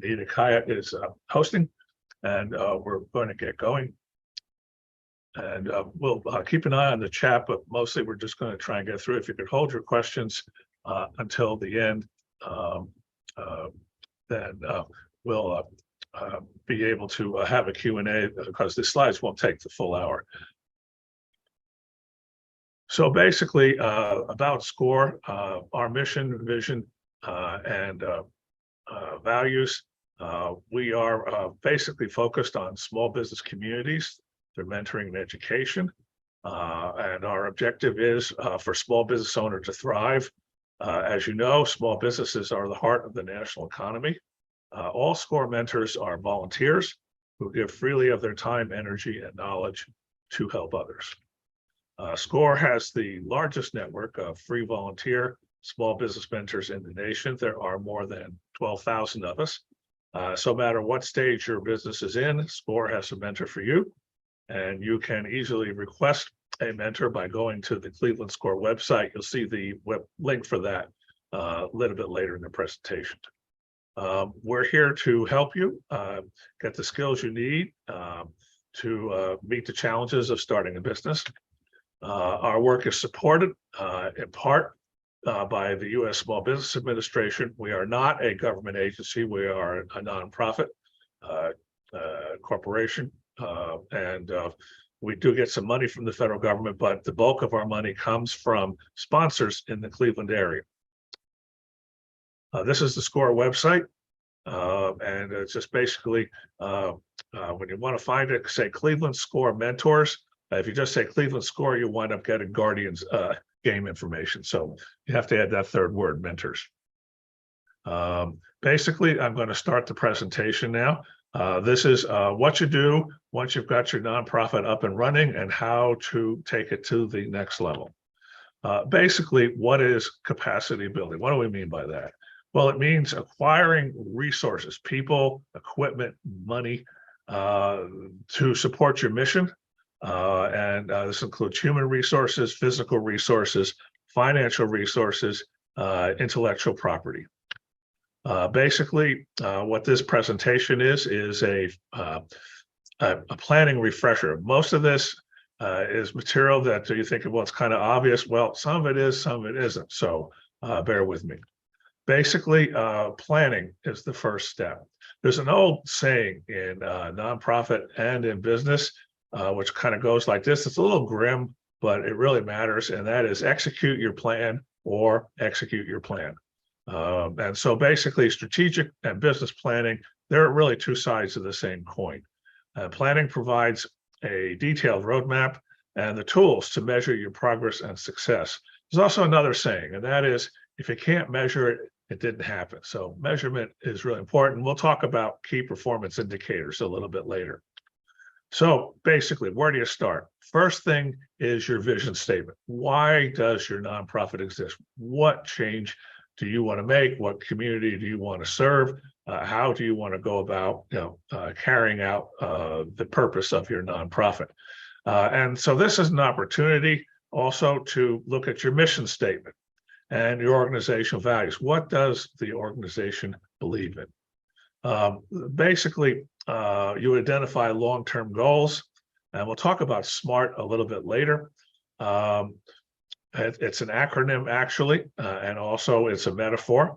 Anita Kaya is hosting, and we're going to get going. And we'll keep an eye on the chat, but mostly we're just going to try and get through. If you could hold your questions until the end, then we'll be able to have a Q&A, because the slides won't take the full hour. So basically, about SCORE, our mission, vision, and values. We are basically focused on small business communities, their mentoring and education. And our objective is for small business owner to thrive. As you know, small businesses are the heart of the national economy. All SCORE mentors are volunteers who give freely of their time, energy, and knowledge to help others. SCORE has the largest network of free volunteer small business mentors in the nation. There are more than 12,000 of us. So no matter what stage your business is in, SCORE has a mentor for you, and you can easily request a mentor by going to the Cleveland SCORE website. You'll see the web link for that a little bit later in the presentation. We're here to help you get the skills you need to meet the challenges of starting a business. Our work is supported in part by the U.S. Small Business Administration. We are not a government agency. We are a nonprofit corporation, and we do get some money from the federal government, but the bulk of our money comes from sponsors in the Cleveland area. This is the SCORE website, and it's just basically when you want to find it, say Cleveland SCORE Mentors. If you just say Cleveland SCORE, you wind up getting Guardians game information. So you have to add that third word, mentors. Basically, I'm going to start the presentation now. This is what you do once you've got your nonprofit up and running and how to take it to the next level. Basically, what is capacity building? What do we mean by that? Well, it means acquiring resources, people, equipment, money to support your mission. And this includes human resources, physical resources, financial resources, intellectual property. Basically, what this presentation is a planning refresher. Most of this is material that you think, well, it's kind of obvious. Well, some of it is, some of it isn't. So bear with me. Basically, planning is the first step. There's an old saying in nonprofit and in business, which kind of goes like this. It's a little grim, but it really matters. And that is execute your plan or execute your plan. And so basically strategic and business planning, they're really two sides of the same coin. Planning provides a detailed roadmap and the tools to measure your progress and success. There's also another saying, and that is, if you can't measure it, it didn't happen. So measurement is really important. We'll talk about key performance indicators a little bit later. So basically, where do you start? First thing is your vision statement. Why does your nonprofit exist? What change do you want to make? What community do you want to serve? How do you want to go about carrying out the purpose of your nonprofit? And so this is an opportunity also to look at your mission statement and your organizational values. What does the organization believe in? Basically, you identify long-term goals, and we'll talk about SMART a little bit later. It's an acronym, actually, and also it's a metaphor.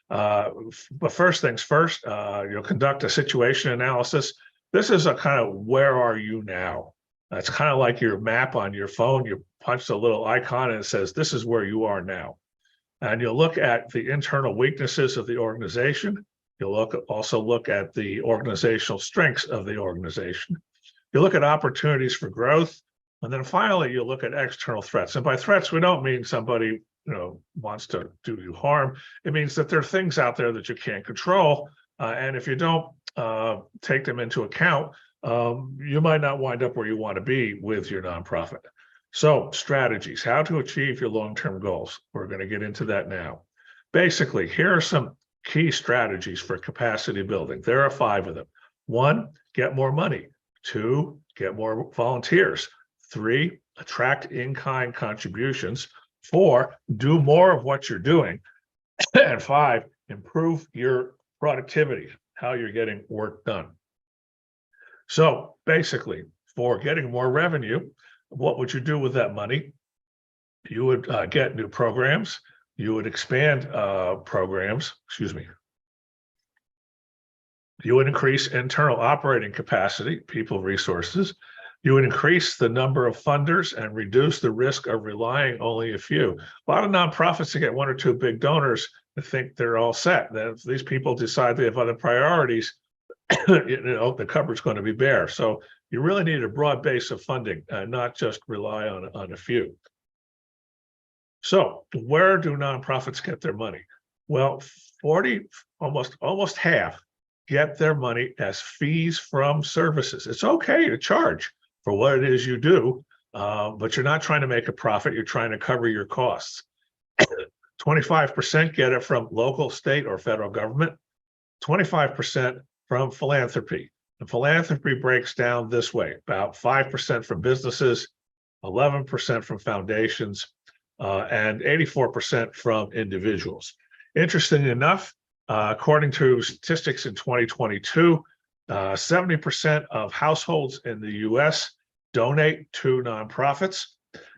But first things first, you'll conduct a situation analysis. This is a kind of where are you now? It's kind of like your map on your phone. You punch the little icon and it says, this is where you are now. And you'll look at the internal weaknesses of the organization. You'll also look at the organizational strengths of the organization. You look at opportunities for growth. And then finally, you look at external threats. And by threats, we don't mean somebody wants to do you harm. It means that there are things out there that you can't control. And if you don't take them into account, you might not wind up where you want to be with your nonprofit. So strategies, how to achieve your long-term goals. We're going to get into that now. Basically, here are some key strategies for capacity building. There are 5 of them. 1, get more money. 2, get more volunteers. 3, attract in-kind contributions. 4, do more of what you're doing. And 5, improve your productivity. how you're getting work done. So basically, for getting more revenue, what would you do with that money? You would get new programs. You would expand programs, excuse me. You would increase internal operating capacity, people resources. You would increase the number of funders and reduce the risk of relying only a few. A lot of nonprofits that get one or two big donors think they're all set. That if these people decide they have other priorities, the cupboard's going to be bare. So you really need a broad base of funding, not just rely on a few. So where do nonprofits get their money? Well, 40, almost half get their money as fees from services. It's okay to charge for what it is you do, but you're not trying to make a profit. You're trying to cover your costs. 25% get it from local, state, or federal government. 25% from philanthropy. And philanthropy breaks down this way: about 5% from businesses, 11% from foundations, and 84% from individuals. Interestingly enough, according to statistics in 2022, 70% of households in the US donate to nonprofits,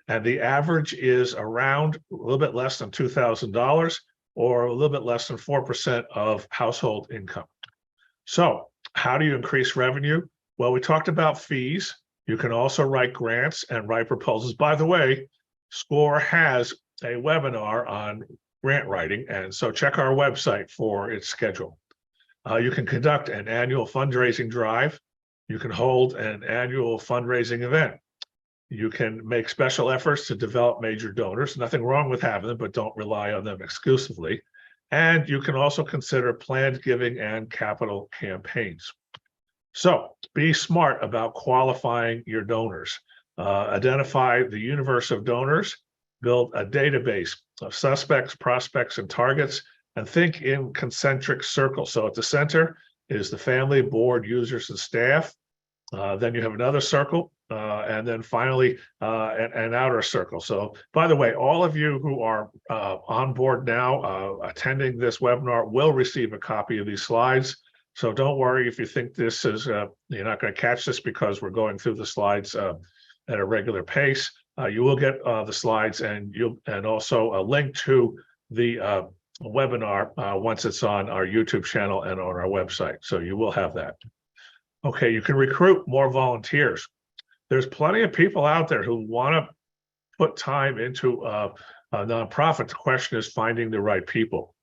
and the average is around a little bit less than $2,000 or a little bit less than 4% of household income. So how do you increase revenue? Well, we talked about fees. You can also write grants and write proposals. By the way, SCORE has a webinar on grant writing, and so check our website for its schedule. You can conduct an annual fundraising drive. You can hold an annual fundraising event. You can make special efforts to develop major donors. Nothing wrong with having them, but don't rely on them exclusively. And you can also consider planned giving and capital campaigns. So be smart about qualifying your donors. Identify the universe of donors, build a database of suspects, prospects, and targets, and think in concentric circles. So at the center is the family, board, users, and staff. Then you have another circle, and then finally an outer circle. So by the way, all of you who are on board now attending this webinar will receive a copy of these slides. So don't worry if you think this is, you're not going to catch this because we're going through the slides at a regular pace. You will get the slides and also a link to the webinar once it's on our YouTube channel and on our website. So you will have that. Okay, you can recruit more volunteers. There's plenty of people out there who want to put time into a nonprofit. The question is finding the right people.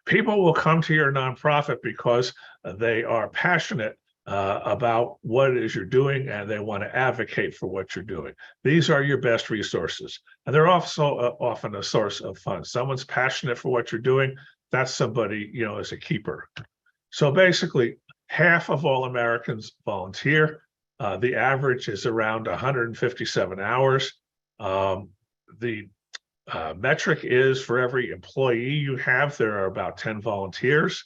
People will come to your nonprofit because they are passionate about what it is you're doing, and they want to advocate for what you're doing. These are your best resources, and they're also often a source of funds. Someone's passionate for what you're doing, that's somebody, as a keeper. So basically, half of all Americans volunteer. The average is around 157 hours. The metric is for every employee you have, there are about 10 volunteers.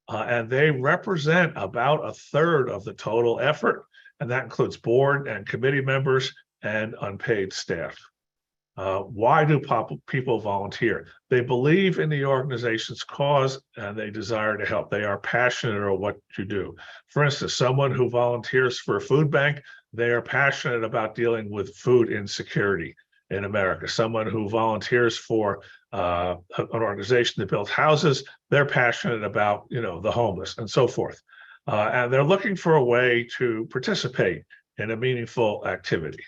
And they represent about a third of the total effort, and that includes board and committee members and unpaid staff. Why do people volunteer? They believe in the organization's cause and they desire to help. They are passionate about what you do. For instance, someone who volunteers for a food bank, they are passionate about dealing with food insecurity in America. Someone who volunteers for an organization that builds houses, they're passionate about, the homeless and so forth. And they're looking for a way to participate in a meaningful activity.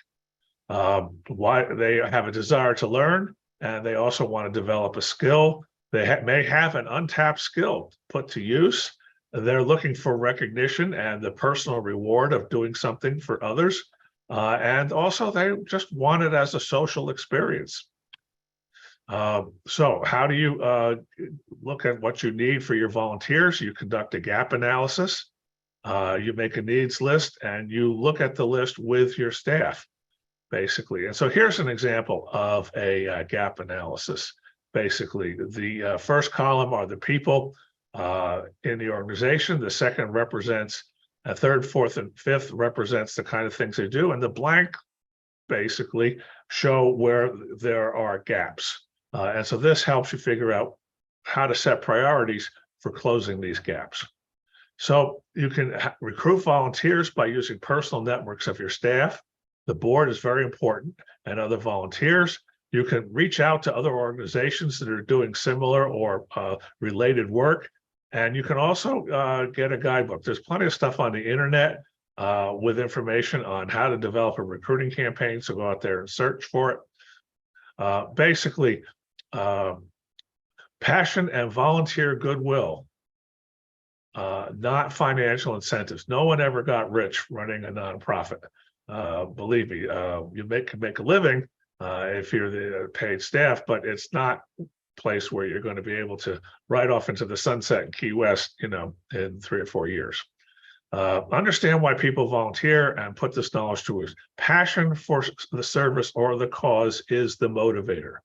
Why they have a desire to learn, and they also want to develop a skill. They may have an untapped skill put to use. They're looking for recognition and the personal reward of doing something for others. And also they just want it as a social experience. So how do you look at what you need for your volunteers? You conduct a gap analysis. You make a needs list, and you look at the list with your staff, basically. And so here's an example of a gap analysis. Basically, the first column are the people in the organization. The second represents third, fourth, and fifth represents the kind of things they do. And the blank basically show where there are gaps. And so this helps you figure out how to set priorities for closing these gaps. So you can recruit volunteers by using personal networks of your staff. The board is very important, and other volunteers. You can reach out to other organizations that are doing similar or related work. And you can also get a guidebook. There's plenty of stuff on the internet with information on how to develop a recruiting campaign. So go out there and search for it. Basically, passion and volunteer goodwill, not financial incentives. No one ever got rich running a nonprofit. Believe me, you can make a living if you're the paid staff, but it's not a place where you're going to be able to ride off into the sunset in Key West, in 3 or 4 years. Understand why people volunteer and put this knowledge to use. Passion for the service or the cause is the motivator.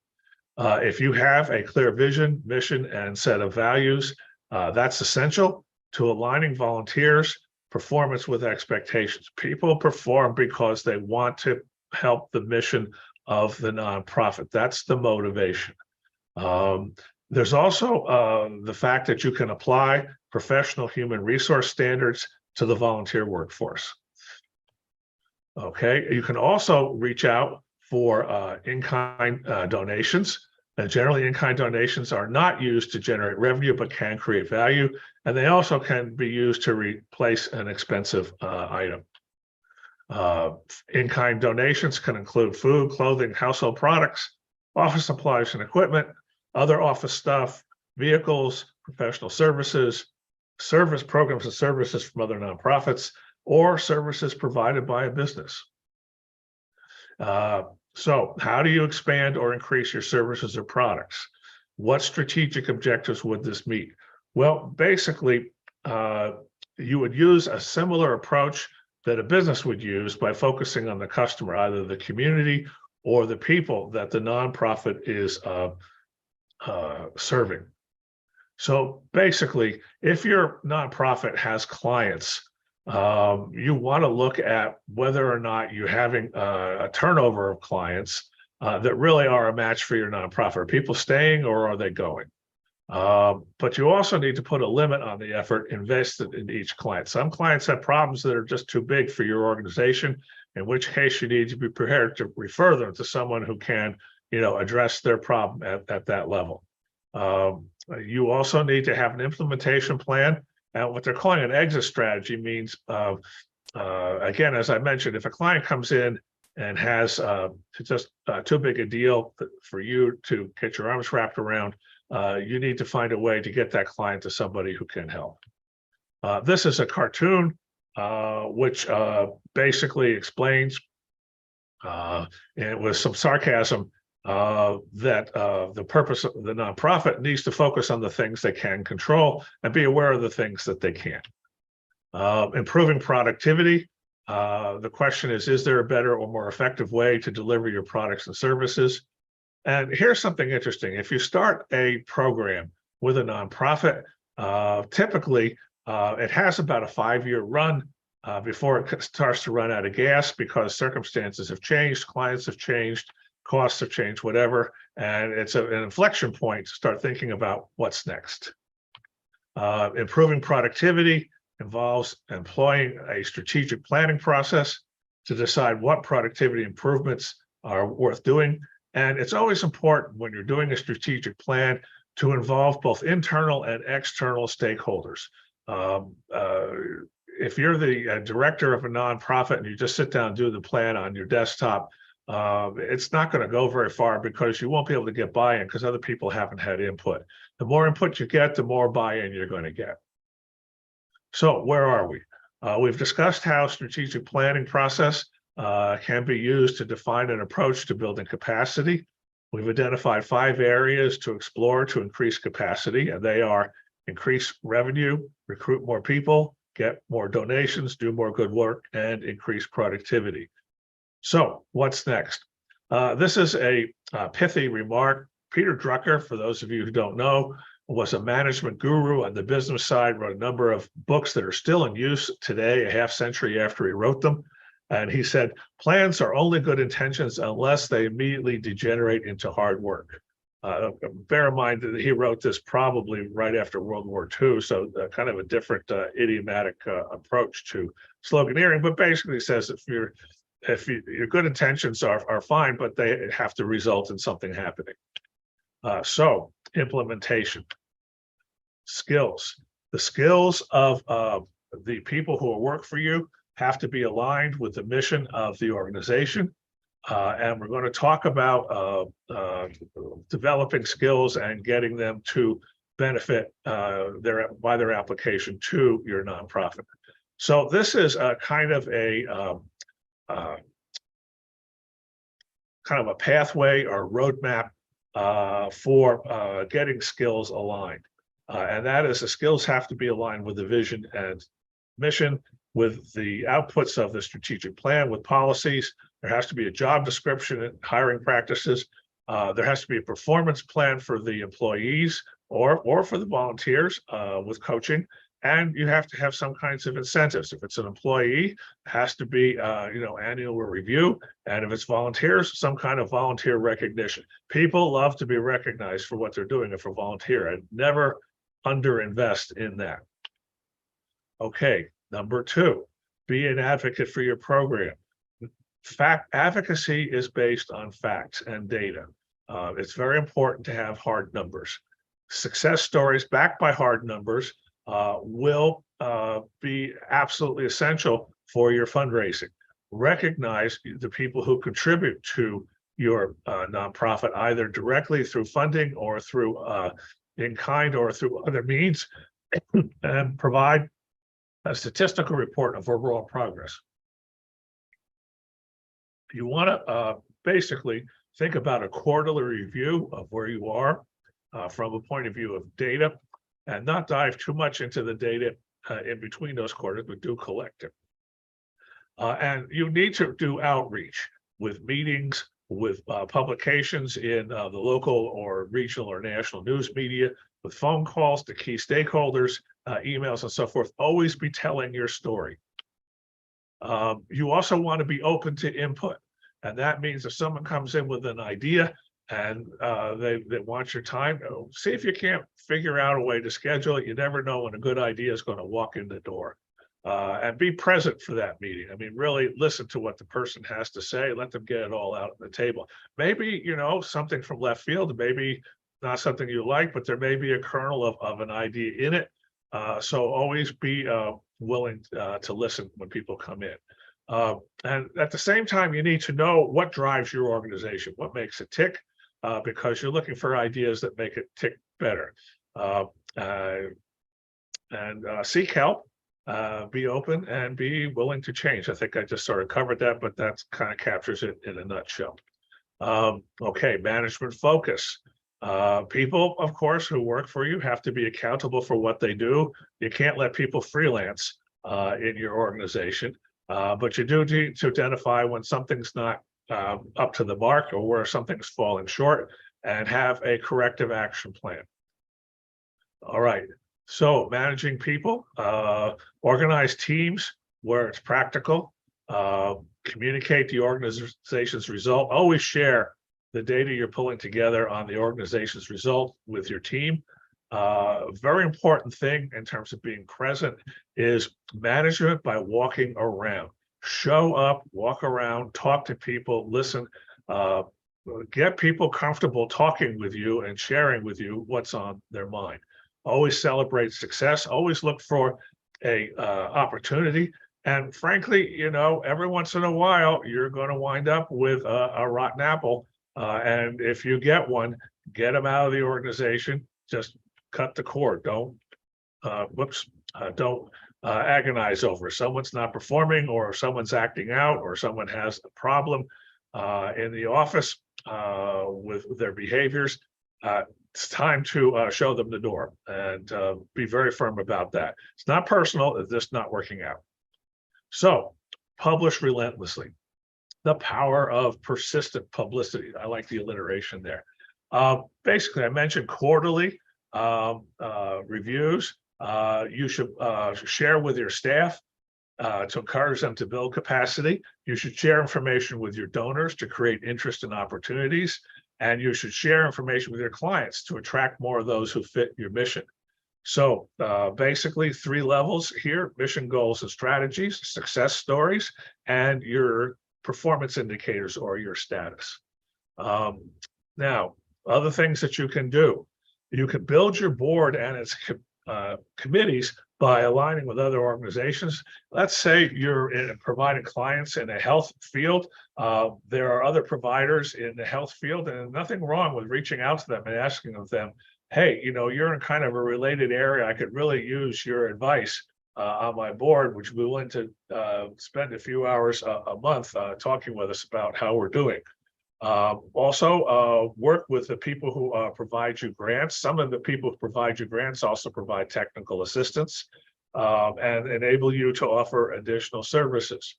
If you have a clear vision, mission, and set of values, that's essential to aligning volunteers' performance with expectations. People perform because they want to help the mission of the nonprofit. That's the motivation. There's also the fact that you can apply professional human resource standards to the volunteer workforce. Okay, you can also reach out for in-kind donations. Generally, in-kind donations are not used to generate revenue, but can create value. And they also can be used to replace an expensive item. In-kind donations can include food, clothing, household products, office supplies and equipment, other office stuff, vehicles, professional services, service programs and services from other nonprofits, or services provided by a business. So how do you expand or increase your services or products? What strategic objectives would this meet? Well, basically, you would use a similar approach that a business would use by focusing on the customer, either the community or the people that the nonprofit is serving. So basically, if your nonprofit has clients, you want to look at whether or not you're having a turnover of clients that really are a match for your nonprofit. Are people staying or are they going? But you also need to put a limit on the effort invested in each client. Some clients have problems that are just too big for your organization, in which case you need to be prepared to refer them to someone who can, address their problem at that level. You also need to have an implementation plan. And what they're calling an exit strategy means, again, as I mentioned, if a client comes in and has just too big a deal for you to get your arms wrapped around, you need to find a way to get that client to somebody who can help. This is a cartoon which basically explains, and with some sarcasm, that the purpose of the nonprofit needs to focus on the things they can control and be aware of the things that they can't. Improving productivity. The question is there a better or more effective way to deliver your products and services? And here's something interesting. If you start a program with a nonprofit, typically it has about a 5-year run before it starts to run out of gas, because circumstances have changed, clients have changed, costs have changed, whatever, and it's an inflection point to start thinking about what's next. Improving productivity involves employing a strategic planning process to decide what productivity improvements are worth doing. And it's always important when you're doing a strategic plan to involve both internal and external stakeholders. If you're the director of a nonprofit and you just sit down and do the plan on your desktop, it's not going to go very far, because you won't be able to get buy-in because other people haven't had input. The more input you get, the more buy-in you're going to get. So where are we? We've discussed how strategic planning process can be used to define an approach to building capacity. We've identified 5 areas to explore to increase capacity, and they are: increase revenue, recruit more people, get more donations, do more good work, and increase productivity. So what's next? This is a pithy remark. Peter Drucker, for those of you who don't know, was a management guru on the business side, wrote a number of books that are still in use today, a half century after he wrote them. And he said, plans are only good intentions unless they immediately degenerate into hard work. Bear in mind that he wrote this probably right after World War II, so kind of a different idiomatic approach to sloganeering, but basically says your good intentions are fine, but they have to result in something happening. So implementation, skills. The skills of the people who will work for you have to be aligned with the mission of the organization. And we're going to talk about developing skills and getting them to benefit by their application to your nonprofit. So this is a kind of a pathway or roadmap for getting skills aligned. And that is the skills have to be aligned with the vision and mission, with the outputs of the strategic plan, with policies. There has to be a job description and hiring practices. There has to be a performance plan for the employees or for the volunteers with coaching. And you have to have some kinds of incentives. If it's an employee, it has to be annual review. And if it's volunteers, some kind of volunteer recognition. People love to be recognized for what they're doing if a volunteer, and never underinvest in that. Okay, number 2, be an advocate for your program. Advocacy is based on facts and data. It's very important to have hard numbers. Success stories backed by hard numbers will be absolutely essential for your fundraising. Recognize the people who contribute to your nonprofit, either directly through funding or through in kind or through other means, and provide a statistical report of overall progress. You want to basically think about a quarterly review of where you are from a point of view of data, and not dive too much into the data in between those quarters, but do collect it. And you need to do outreach with meetings, with publications in the local or regional or national news media, with phone calls to key stakeholders, emails and so forth. Always be telling your story. You also want to be open to input. And that means if someone comes in with an idea and they want your time, see if you can't figure out a way to schedule it. You never know when a good idea is going to walk in the door. And be present for that meeting. I mean, really listen to what the person has to say. Let them get it all out on the table. Maybe, something from left field, maybe not something you like, but there may be a kernel of an idea in it. So always be willing to listen when people come in. And at the same time, you need to know what drives your organization, what makes it tick, because you're looking for ideas that make it tick better. And seek help. Be open and be willing to change. I think I just sort of covered that, but that kind of captures it in a nutshell. Okay, management focus. People, of course, who work for you have to be accountable for what they do. You can't let people freelance in your organization, but you do need to identify when something's not up to the mark or where something's falling short, and have a corrective action plan. All right. So managing people, organize teams where it's practical, communicate the organization's result, always share the data you're pulling together on the organization's result with your team. A very important thing in terms of being present is management by walking around. Show up, walk around, talk to people, listen, get people comfortable talking with you and sharing with you what's on their mind. Always celebrate success, always look for a opportunity. And frankly, every once in a while, you're going to wind up with a rotten apple. And if you get one, get them out of the organization, just cut the cord. Don't agonize over someone's not performing, or someone's acting out, or someone has a problem in the office with their behaviors. It's time to show them the door, and be very firm about that. It's not personal, it's just not working out. So publish relentlessly. The power of persistent publicity. I like the alliteration there. Basically, I mentioned quarterly reviews. You should share with your staff to encourage them to build capacity. You should share information with your donors to create interest and opportunities. and you should share information with your clients to attract more of those who fit your mission. So basically 3 levels here: mission, goals, and strategies, success stories, and your performance indicators or your status. Now, other things that you can do: you can build your board and its committees by aligning with other organizations. Let's say you're providing clients in a health field. There are other providers in the health field, and nothing wrong with reaching out to them and asking of them, hey, you're in kind of a related area. I could really use your advice on my board. Would you be willing to spend a few hours a month talking with us about how we're doing? Also, work with the people who provide you grants. Some of the people who provide you grants also provide technical assistance and enable you to offer additional services.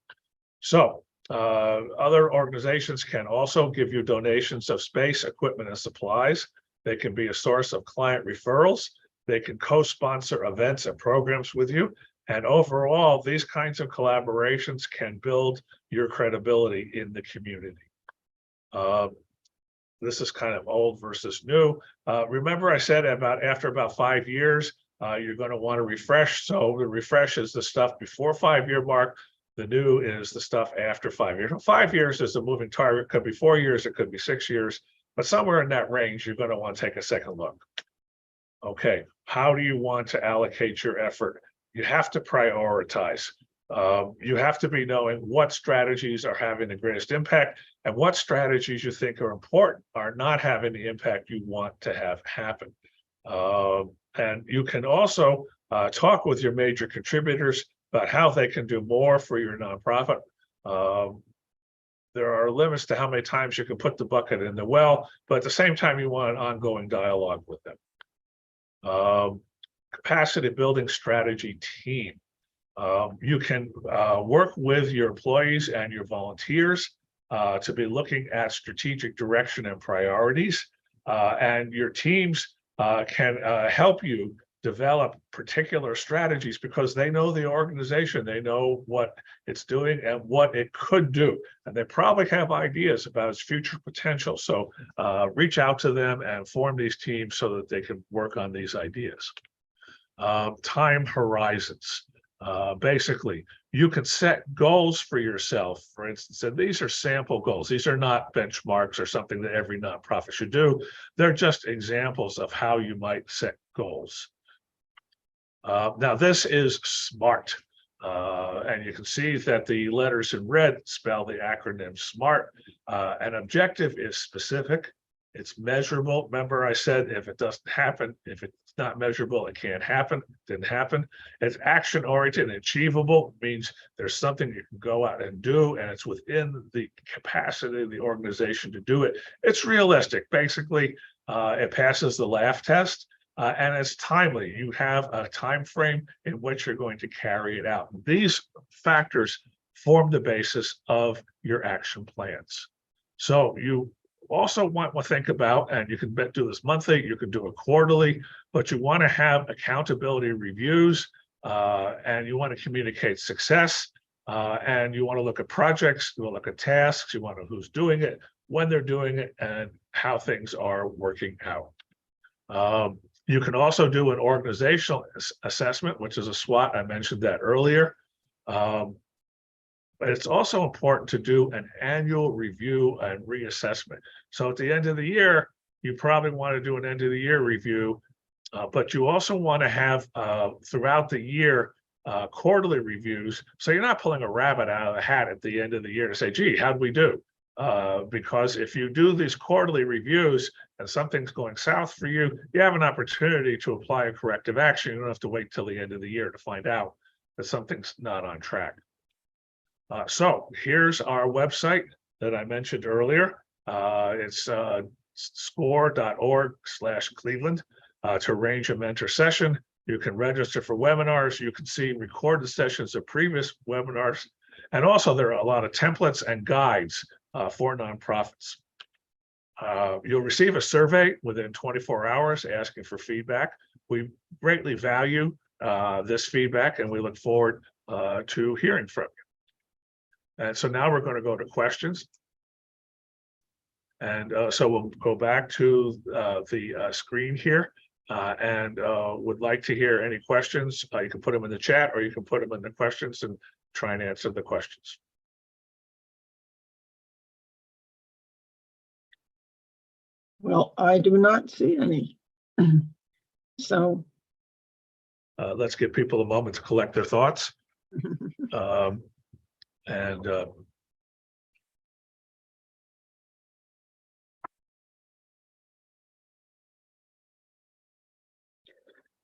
So other organizations can also give you donations of space, equipment, and supplies. They can be a source of client referrals. They can co-sponsor events and programs with you. And overall, these kinds of collaborations can build your credibility in the community. This is kind of old versus new. Remember I said after about 5 years, you're going to want to refresh. So the refresh is the stuff before 5-year mark. The new is the stuff after 5 years. 5 years is a moving target. It could be 4 years, it could be 6 years, but somewhere in that range, you're going to want to take a second look. Okay, how do you want to allocate your effort? You have to prioritize. You have to be knowing what strategies are having the greatest impact and what strategies you think are important are not having the impact you want to have happen. And you can also talk with your major contributors about how they can do more for your nonprofit. There are limits to how many times you can put the bucket in the well, but at the same time, you want an ongoing dialogue with them. Capacity building strategy team. You can work with your employees and your volunteers to be looking at strategic direction and priorities, and your teams can help you develop particular strategies because they know the organization, they know what it's doing and what it could do, and they probably have ideas about its future potential. So reach out to them and form these teams so that they can work on these ideas. Time horizons. Basically, you can set goals for yourself, for instance, and these are sample goals. These are not benchmarks or something that every nonprofit should do. They're just examples of how you might set goals. Now, this is SMART, and you can see that the letters in red spell the acronym SMART. An objective is specific. It's measurable. Remember, I said if it doesn't happen, if it's not measurable, it can't happen. It didn't happen. It's action-oriented and achievable. It means there's something you can go out and do, and it's within the capacity of the organization to do it. It's realistic. Basically, it passes the laugh test, and it's timely. You have a time frame in which you're going to carry it out. These factors form the basis of your action plans. So you also want to think about, and you can do this monthly, you can do it quarterly, but you want to have accountability reviews, and you want to communicate success, and you want to look at projects, you want to look at tasks, you want to know who's doing it, when they're doing it, and how things are working out. You can also do an organizational assessment, which is a SWOT. I mentioned that earlier. But it's also important to do an annual review and reassessment. So at the end of the year, you probably want to do an end of the year review, but you also want to have throughout the year quarterly reviews. So you're not pulling a rabbit out of the hat at the end of the year to say, gee, how'd we do? Because if you do these quarterly reviews and something's going south for you, you have an opportunity to apply a corrective action. You don't have to wait till the end of the year to find out that something's not on track. So here's our website that I mentioned earlier. It's score.org/Cleveland. To arrange a mentor session, you can register for webinars. You can see recorded sessions of previous webinars. And also there are a lot of templates and guides for nonprofits. You'll receive a survey within 24 hours asking for feedback. We greatly value this feedback, and we look forward to hearing from you. And so now we're going to go to questions. And so we'll go back to the screen here and would like to hear any questions. You can put them in the chat or you can put them in the questions and try and answer the questions. Well, I do not see any. So let's give people a moment to collect their thoughts. And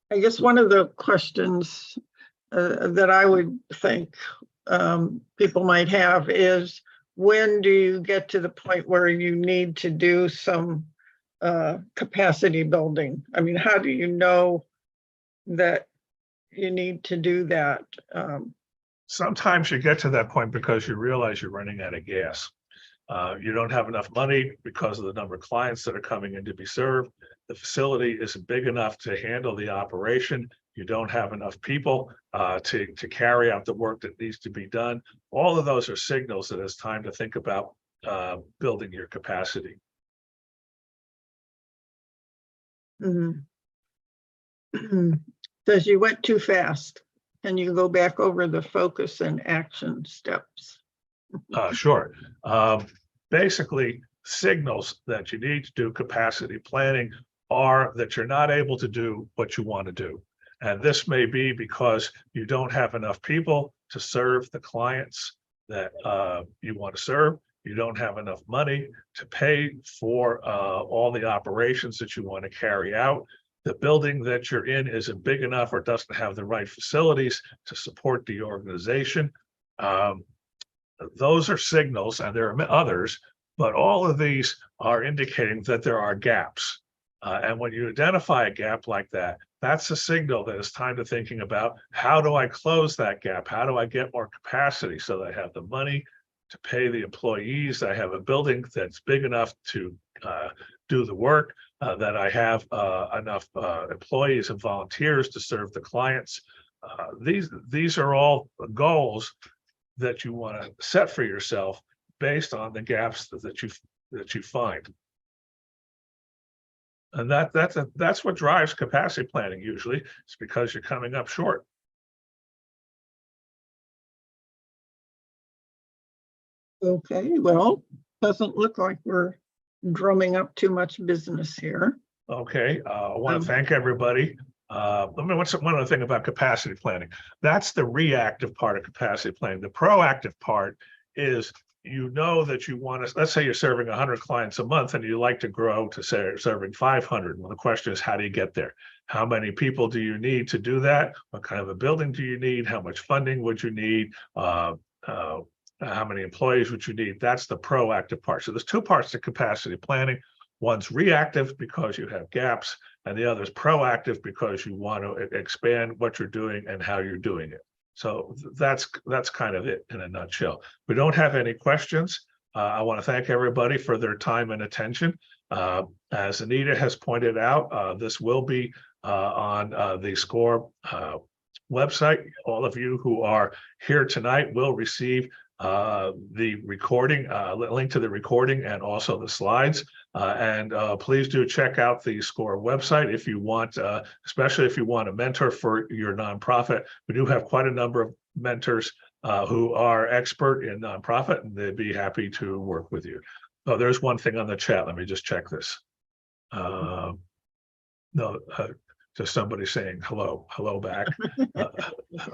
I guess one of the questions that I would think people might have is, when do you get to the point where you need to do some capacity building? I mean, how do you know that you need to do that? Sometimes you get to that point because you realize you're running out of gas. You don't have enough money because of the number of clients that are coming in to be served. The facility isn't big enough to handle the operation. You don't have enough people to carry out the work that needs to be done. All of those are signals that it's time to think about building your capacity. Mm-hmm. Says you went too fast. Can you go back over the focus and action steps? Sure. Basically, signals that you need to do capacity planning are that you're not able to do what you want to do. And this may be because you don't have enough people to serve the clients that you want to serve. You don't have enough money to pay for all the operations that you want to carry out. The building that you're in isn't big enough or doesn't have the right facilities to support the organization. Those are signals, and there are others, but all of these are indicating that there are gaps. And when you identify a gap like that, that's a signal that it's time to thinking about, how do I close that gap? How do I get more capacity so that I have the money to pay the employees? I have a building that's big enough to do the work, that I have enough employees and volunteers to serve the clients. These are all goals that you want to set for yourself based on the gaps that you find. And that's what drives capacity planning usually. It's because you're coming up short. Okay, well, doesn't look like we're drumming up too much business here. Okay, I want to thank everybody. What's one other thing about capacity planning? That's the reactive part of capacity planning. The proactive part is, you know, that you want to, let's say you're serving 100 clients a month and you like to grow to say serving 500. Well, the question is, how do you get there? How many people do you need to do that? What kind of a building do you need? How much funding would you need? How many employees would you need? That's the proactive part. So there's two parts to capacity planning. One's reactive because you have gaps, and the other is proactive because you want to expand what you're doing and how you're doing it. So that's kind of it in a nutshell. We don't have any questions. I want to thank everybody for their time and attention. As Anita has pointed out, this will be on the SCORE website. All of you who are here tonight will receive the recording, link to the recording, and also the slides. And please do check out the SCORE website if you want, especially if you want a mentor for your nonprofit. We do have quite a number of mentors who are expert in nonprofit, and they'd be happy to work with you. Oh, there's one thing on the chat. Let me just check this. No, just somebody saying hello back.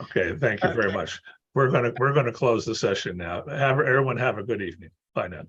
Okay, thank you very much. We're gonna close the session now. Everyone have a good evening. Bye now.